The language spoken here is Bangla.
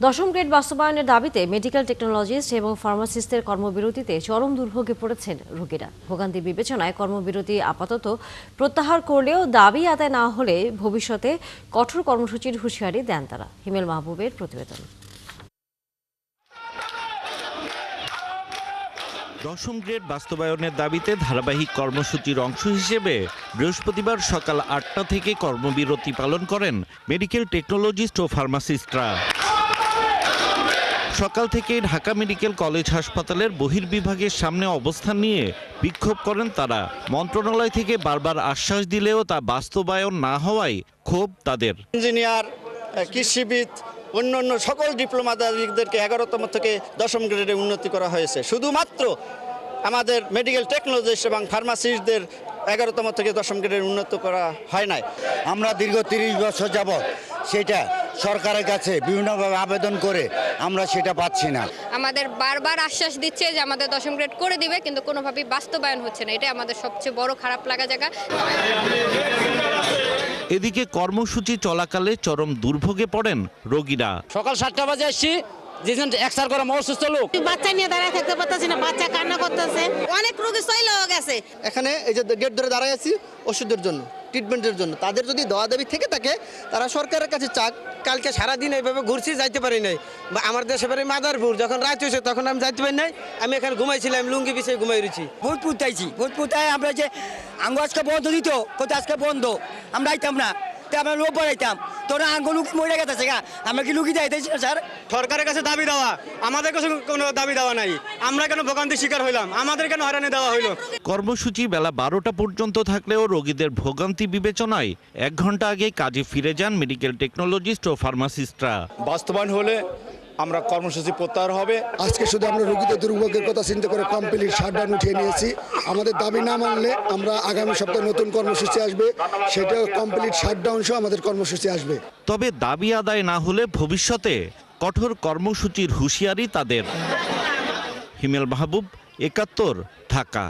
দশম গ্রেড বাস্তবায়নের দাবিতে মেডিকেল টেকনোলজিস্ট এবং ফার্মাসিস্টদের কর্মবিরতিতে চরম দুর্ভোগে পড়েছেন রোগীরা। ভোগান্তি বিবেচনায় কর্মবিরতি আপাতত প্রত্যাহার করলেও দাবি আদায় না হলে ভবিষ্যতে কঠোর কর্মসূচির হুঁশিয়ারি দেন তারা। হিমেল মাহবুবের প্রতিবেদন। দশম গ্রেড বাস্তবায়নের দাবিতে ধারাবাহিক কর্মসূচির অংশ হিসেবে বৃহস্পতিবার সকাল ৮টা থেকে কর্মবিরতি পালন করেন মেডিকেল টেকনোলজিস্ট ও ফার্মাসিস্টরা। সকাল থেকে ঢাকা মেডিকেল কলেজ হাসপাতালের বহির্বিভাগের সামনে অবস্থান নিয়ে বিক্ষোভ করেন তারা। মন্ত্রণালয় থেকে বারবার আশ্বাস দিলেও তা বাস্তবায়ন না হওয়ায় ক্ষোভ তাদের। ইঞ্জিনিয়ার, কৃষিবিদ, অন্যান্য সকল ডিপ্লোমাদারদেরকে 11তম থেকে 10ম গ্রেডে উন্নতি করা হয়েছে। শুধুমাত্র আমাদের মেডিকেল টেকনোলজিস্ট এবং ফার্মাসিস্টদের 11তম থেকে 10ম গ্রেডে উন্নত করা হয় নাই। আমরা দীর্ঘ 30 বছর যাবৎ সেটা সরকারের কাছে বিভিন্নভাবে আবেদন করে আমরা সেটা পাচ্ছি না। আমাদের বারবার আশ্বাস দিচ্ছে যে আমাদের 10ম গ্রেড করে দিবে, কিন্তু কোনোভাবেই বাস্তবায়ন হচ্ছে না। এটা আমাদের সবচেয়ে বড় খারাপ লাগা জায়গা। এদিকে কর্মসূচি চলাকালে চরম দুর্ভোগে পড়েন রোগীরা। সকাল 7টা বাজে আসছি, যেজন এক্সার করা অসুস্থ লোক, বাচ্চা নিয়ে দাঁড়ায় থাকতে পারতেছি না, বাচ্চা কান্না করতেছে, অনেক রোগী চলেও গেছে। এখানে এই যে গেট ধরে দাঁড়ায় আছি ওষুধের জন্য, ট্রিটমেন্টের জন্য। তাদের যদি দেওয়া দাবি থেকে থাকে তারা সরকারের কাছে চাক। কালকে সারাদিন এইভাবে ঘুরছি, যাইতে পারি নাই। বা আমার দেশে বাড়ি মাদারপুর, যখন রাত হয়েছে তখন আমি যাইতে পারি নাই। আমি এখানে ঘুমাইছিলাম, লুঙ্গি বিছিয়ে ঘুমাই রয়েছি। ভোজপুর চাইছি, ভোজপুরটায় আমরা যে আঙ্গ আজকে বন্ধ দিত, কোথায় আজকে বন্ধ, আমরা আইতাম না, আমরা লোক বাড়াইতাম। তোরা আঙ্গুল মরে গেছে গা, আমরা কি লুকি যাইতেছি না স্যার? সরকারের কাছে দাবি দেওয়া, আমাদের কাছে কোনো দাবি দেওয়া নাই। আমরা কেন ভোগান্তির শিকার হইলাম? আমাদের কেন হয়রানি দেওয়া হইলো? কর্মসূচি বেলা 12টা পর্যন্ত থাকলেও রোগীদের ভোগান্তি বিবেচনায় 1 ঘন্টা আগে কাজে ফিরে যান মেডিকেল টেকনোলজিস্ট ও ফার্মাসিস্টরা। বাস্তবায়ন হলে আমরা কর্মসূচি প্রত্যাহার হবে। আজকে শুধু আমরা রোগীদের দুর্ভোগের কথা চিন্তা করে কমপ্লিট শাটডাউন উঠিয়ে নিয়েছি। আমাদের দাবি না মানলে আমরা আগামী সপ্তাহে নতুন কর্মসূচি আসবে, সেটা কমপ্লিট শাটডাউন সহ আমাদের কর্মসূচি আসবে। তবে দাবি আদায় না হলে ভবিষ্যতে কঠোর কর্মসূচির হুঁশিয়ারি তাদের। হিমেল মাহবুব, 71, ঢাকা।